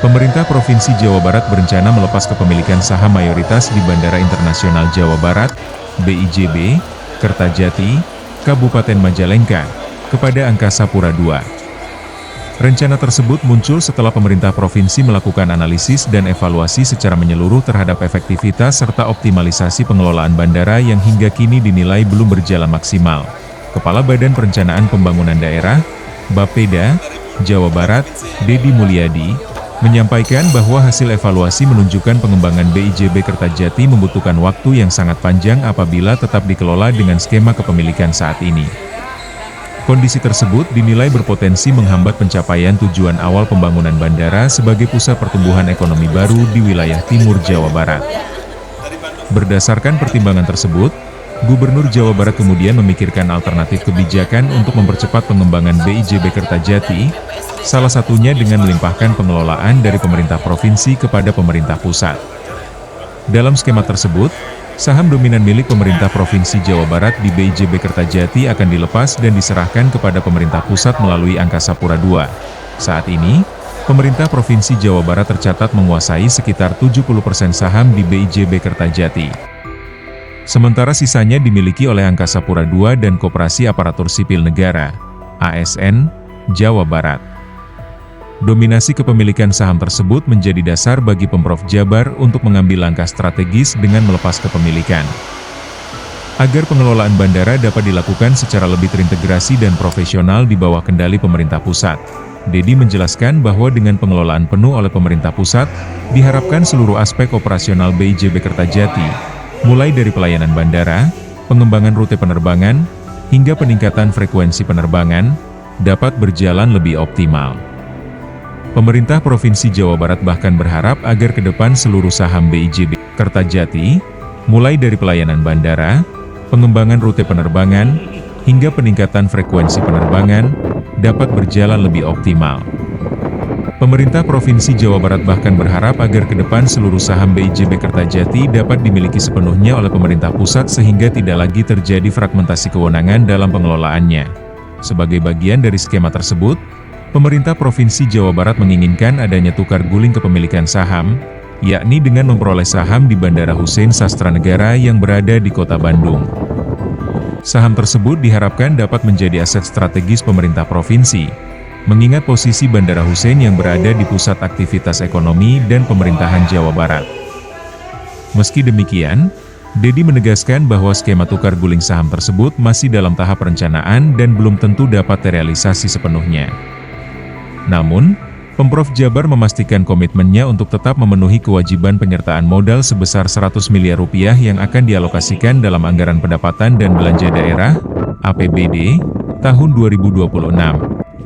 Pemerintah Provinsi Jawa Barat berencana melepas kepemilikan saham mayoritas di Bandara Internasional Jawa Barat, BIJB, Kertajati, Kabupaten Majalengka, kepada Angkasa Pura II. Rencana tersebut muncul setelah pemerintah provinsi melakukan analisis dan evaluasi secara menyeluruh terhadap efektivitas serta optimalisasi pengelolaan bandara yang hingga kini dinilai belum berjalan maksimal. Kepala Badan Perencanaan Pembangunan Daerah, Bapeda, Jawa Barat, Dedi Mulyadi, menyampaikan bahwa hasil evaluasi menunjukkan pengembangan BIJB Kertajati membutuhkan waktu yang sangat panjang apabila tetap dikelola dengan skema kepemilikan saat ini. Kondisi tersebut dinilai berpotensi menghambat pencapaian tujuan awal pembangunan bandara sebagai pusat pertumbuhan ekonomi baru di wilayah timur Jawa Barat. Berdasarkan pertimbangan tersebut, Gubernur Jawa Barat kemudian memikirkan alternatif kebijakan untuk mempercepat pengembangan BIJB Kertajati, salah satunya dengan melimpahkan pengelolaan dari pemerintah provinsi kepada pemerintah pusat. Dalam skema tersebut, saham dominan milik pemerintah Provinsi Jawa Barat di BIJB Kertajati akan dilepas dan diserahkan kepada pemerintah pusat melalui Angkasa Pura II. Saat ini, pemerintah Provinsi Jawa Barat tercatat menguasai sekitar 70% saham di BIJB Kertajati. Sementara sisanya dimiliki oleh Angkasa Pura II dan Koperasi Aparatur Sipil Negara, ASN, Jawa Barat. Dominasi kepemilikan saham tersebut menjadi dasar bagi Pemprov Jabar untuk mengambil langkah strategis dengan melepas kepemilikan. Agar pengelolaan bandara dapat dilakukan secara lebih terintegrasi dan profesional di bawah kendali pemerintah pusat, Dedi menjelaskan bahwa dengan pengelolaan penuh oleh pemerintah pusat, diharapkan seluruh aspek operasional BIJB Kertajati, mulai dari pelayanan bandara, pengembangan rute penerbangan, hingga peningkatan frekuensi penerbangan, dapat berjalan lebih optimal. Pemerintah Provinsi Jawa Barat bahkan berharap agar ke depan seluruh saham BIJB Kertajati, mulai dari pelayanan bandara, pengembangan rute penerbangan, hingga peningkatan frekuensi penerbangan, dapat berjalan lebih optimal. Pemerintah Provinsi Jawa Barat bahkan berharap agar ke depan seluruh saham BIJB Kertajati dapat dimiliki sepenuhnya oleh pemerintah pusat sehingga tidak lagi terjadi fragmentasi kewenangan dalam pengelolaannya. Sebagai bagian dari skema tersebut, pemerintah Provinsi Jawa Barat menginginkan adanya tukar guling kepemilikan saham, yakni dengan memperoleh saham di Bandara Hussein Sastranegara yang berada di Kota Bandung. Saham tersebut diharapkan dapat menjadi aset strategis pemerintah provinsi, mengingat posisi Bandara Hussein yang berada di pusat aktivitas ekonomi dan pemerintahan Jawa Barat. Meski demikian, Dedi menegaskan bahwa skema tukar guling saham tersebut masih dalam tahap perencanaan dan belum tentu dapat terrealisasi sepenuhnya. Namun, Pemprov Jabar memastikan komitmennya untuk tetap memenuhi kewajiban penyertaan modal sebesar 100 miliar rupiah yang akan dialokasikan dalam Anggaran Pendapatan dan Belanja Daerah, APBD, tahun 2026.